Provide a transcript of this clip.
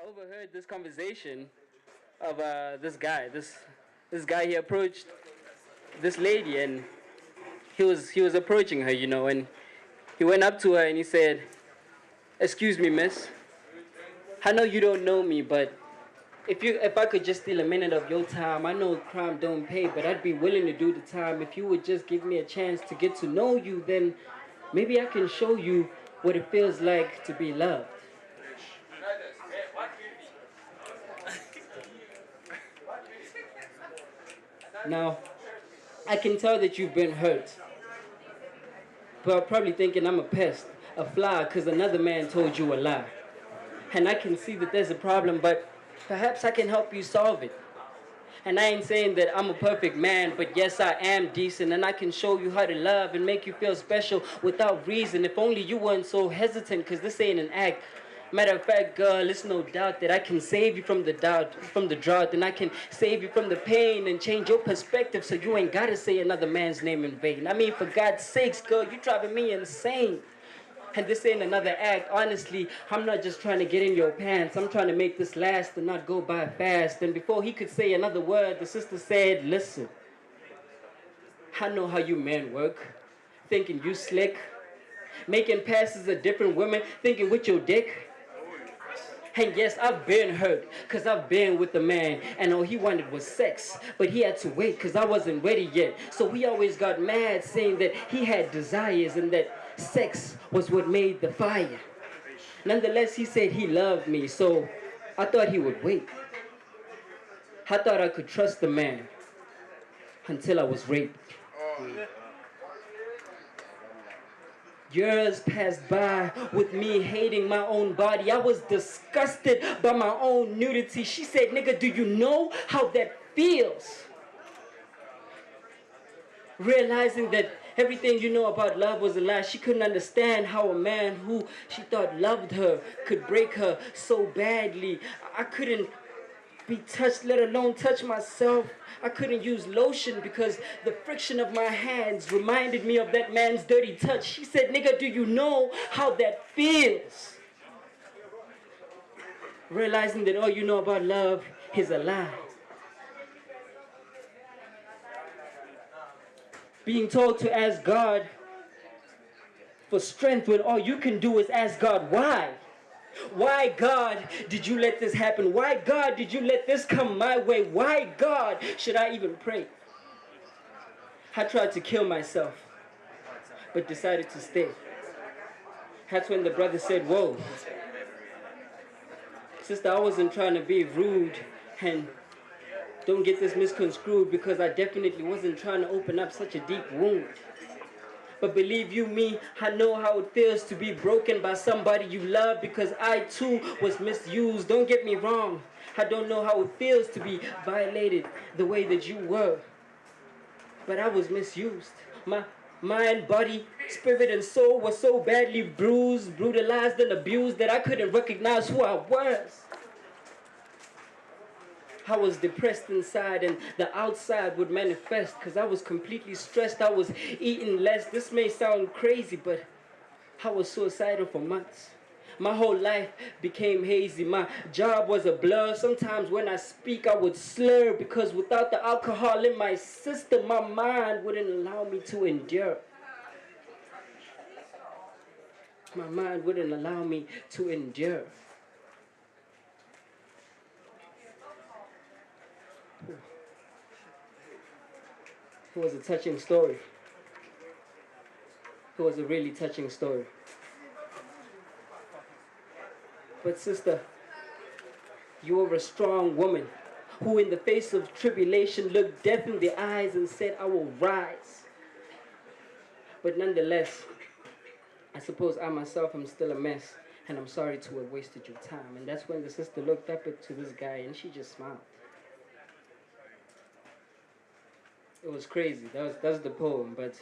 overheard this conversation of this guy. This guy, he approached this lady, and he was approaching her, and he went up to her and he said, "Excuse me, miss. I know you don't know me, but if I could just steal a minute of your time, I know crime don't pay, but I'd be willing to do the time. If you would just give me a chance to get to know you, then maybe I can show you what it feels like to be loved." Now, I can tell that you've been hurt, but probably thinking I'm a pest, a fly, because another man told you a lie. And I can see that there's a problem, but perhaps I can help you solve it. And I ain't saying that I'm a perfect man, but yes, I am decent, and I can show you how to love and make you feel special without reason. If only you weren't so hesitant, because this ain't an act. Matter of fact, girl, it's no doubt that I can save you from the drought, and I can save you from the pain and change your perspective so you ain't gotta say another man's name in vain. I mean, for God's sakes, girl, you driving me insane. And this ain't another act. Honestly, I'm not just trying to get in your pants. I'm trying to make this last and not go by fast. And before he could say another word, the sister said, "Listen, I know how you men work. Thinking you slick. Making passes at different women. Thinking with your dick. And yes, I've been hurt, because I've been with a man, and all he wanted was sex. But he had to wait, because I wasn't ready yet. So he always got mad, saying that he had desires and that sex was what made the fire. Nonetheless, he said he loved me, so I thought he would wait. I thought I could trust the man until I was raped. Years passed by with me hating my own body. I was disgusted by my own nudity. She said, "Nigga, do you know how that feels?" Realizing that everything you know about love was a lie, she couldn't understand how a man who she thought loved her could break her so badly. I couldn't be touched, let alone touch myself. I couldn't use lotion because the friction of my hands reminded me of that man's dirty touch. She said, "Nigga, do you know how that feels?" Realizing that all you know about love is a lie. Being told to ask God for strength when all you can do is ask God, why? Why, God, did you let this happen? Why, God, did you let this come my way? Why, God, should I even pray? I tried to kill myself, but decided to stay. That's when the brother said, "Whoa, sister, I wasn't trying to be rude, and don't get this misconstrued, because I definitely wasn't trying to open up such a deep wound. But believe you me, I know how it feels to be broken by somebody you love, because I too was misused. Don't get me wrong. I don't know how it feels to be violated the way that you were. But I was misused. My mind, body, spirit, and soul was so badly bruised, brutalized, and abused that I couldn't recognize who I was. I was depressed inside, and the outside would manifest because I was completely stressed. I was eating less. This may sound crazy, but I was suicidal for months. My whole life became hazy. My job was a blur. Sometimes when I speak, I would slur, because without the alcohol in my system, my mind wouldn't allow me to endure. My mind wouldn't allow me to endure. It was a touching story. It was a really touching story. But sister, you are a strong woman who in the face of tribulation looked death in the eyes and said, "I will rise." But nonetheless, I suppose I myself am still a mess, and I'm sorry to have wasted your time. And that's when the sister looked up to this guy and she just smiled. It was crazy. That was the poem, but